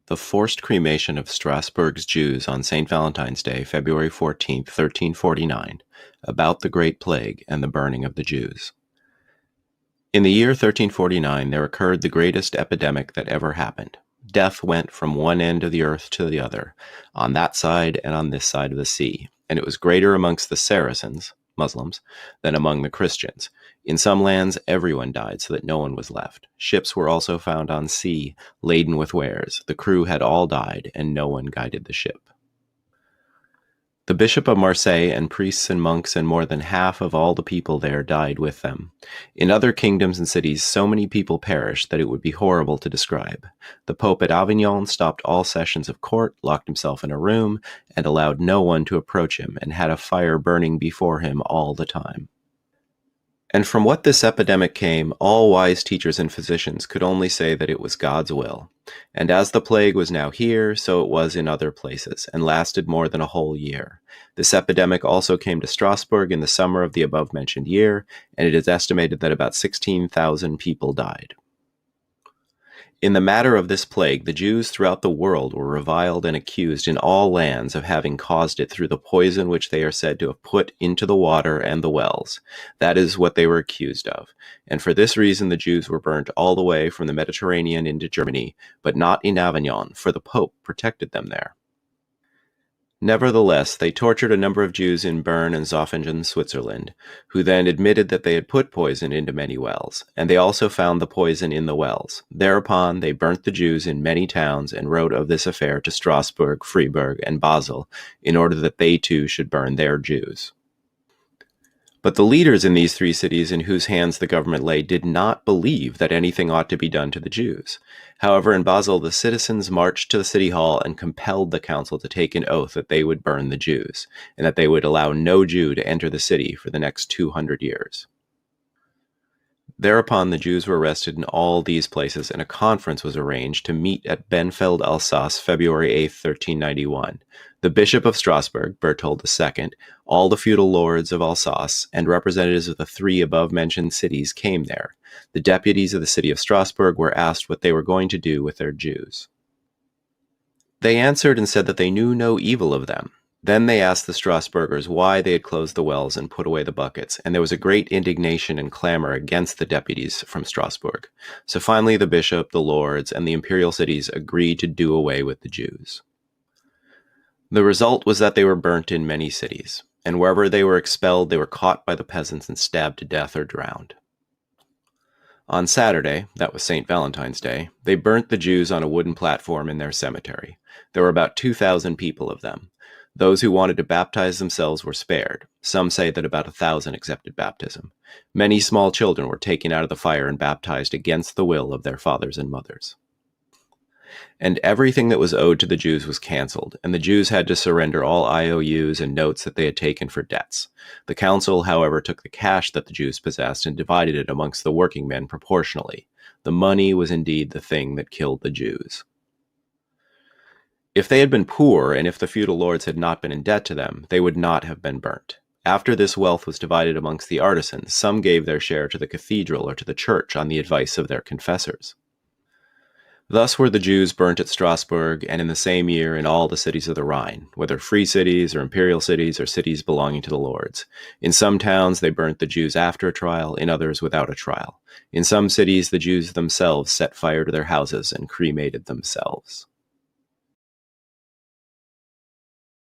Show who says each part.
Speaker 1: The forced cremation of Strasbourg's Jews on St. Valentine's Day, February 14, 1349, about the Great Plague and the burning of the Jews. In the year 1349, there occurred the greatest epidemic that ever happened. Death went from one end of the earth to the other, on that side and on this side of the sea, and it was greater amongst the Saracens, Muslims, than among the Christians. In some lands, everyone died so that no one was left. Ships were also found on sea, laden with wares. The crew had all died, and no one guided the ship. The Bishop of Marseille and priests and monks and more than half of all the people there died with them. In other kingdoms and cities, so many people perished that it would be horrible to describe. The Pope at Avignon stopped all sessions of court, locked himself in a room, and allowed no one to approach him, and had a fire burning before him all the time. And from what this epidemic came, all wise teachers and physicians could only say that it was God's will. And as the plague was now here, so it was in other places, and lasted more than a whole year. This epidemic also came to Strasbourg in the summer of the above-mentioned year, and it is estimated that about 16,000 people died. In the matter of this plague, the Jews throughout the world were reviled and accused in all lands of having caused it through the poison which they are said to have put into the water and the wells. That is what they were accused of. And for this reason the Jews were burnt all the way from the Mediterranean into Germany, but not in Avignon, for the Pope protected them there. Nevertheless, they tortured a number of Jews in Bern and Zofingen, Switzerland, who then admitted that they had put poison into many wells, and they also found the poison in the wells. Thereupon they burnt the Jews in many towns and wrote of this affair to Strasbourg, Freiburg, and Basel, in order that they too should burn their Jews. But the leaders in these three cities in whose hands the government lay did not believe that anything ought to be done to the Jews. However, in Basel, the citizens marched to the city hall and compelled the council to take an oath that they would burn the Jews, and that they would allow no Jew to enter the city for the next 200 years. Thereupon the Jews were arrested in all these places, and a conference was arranged to meet at Benfeld, Alsace, February 8, 1391. The Bishop of Strasbourg, Berthold II, all the feudal lords of Alsace, and representatives of the three above-mentioned cities came there. The deputies of the city of Strasbourg were asked what they were going to do with their Jews. They answered and said that they knew no evil of them. Then they asked the Strasburgers why they had closed the wells and put away the buckets, and there was a great indignation and clamor against the deputies from Strasbourg. So finally the bishop, the lords, and the imperial cities agreed to do away with the Jews. The result was that they were burnt in many cities, and wherever they were expelled, they were caught by the peasants and stabbed to death or drowned. On Saturday, that was St. Valentine's Day, they burnt the Jews on a wooden platform in their cemetery. There were about 2,000 people of them. Those who wanted to baptize themselves were spared. Some say that about 1,000 accepted baptism. Many small children were taken out of the fire and baptized against the will of their fathers and mothers. And everything that was owed to the Jews was canceled, and the Jews had to surrender all IOUs and notes that they had taken for debts. The council, however, took the cash that the Jews possessed and divided it amongst the working men proportionally. The money was indeed the thing that killed the Jews. If they had been poor, and if the feudal lords had not been in debt to them, they would not have been burnt. After this wealth was divided amongst the artisans, some gave their share to the cathedral or to the church on the advice of their confessors. Thus were the Jews burnt at Strasbourg, and in the same year in all the cities of the Rhine, whether free cities or imperial cities or cities belonging to the lords. In some towns they burnt the Jews after a trial, in others without a trial. In some cities the Jews themselves set fire to their houses and cremated themselves.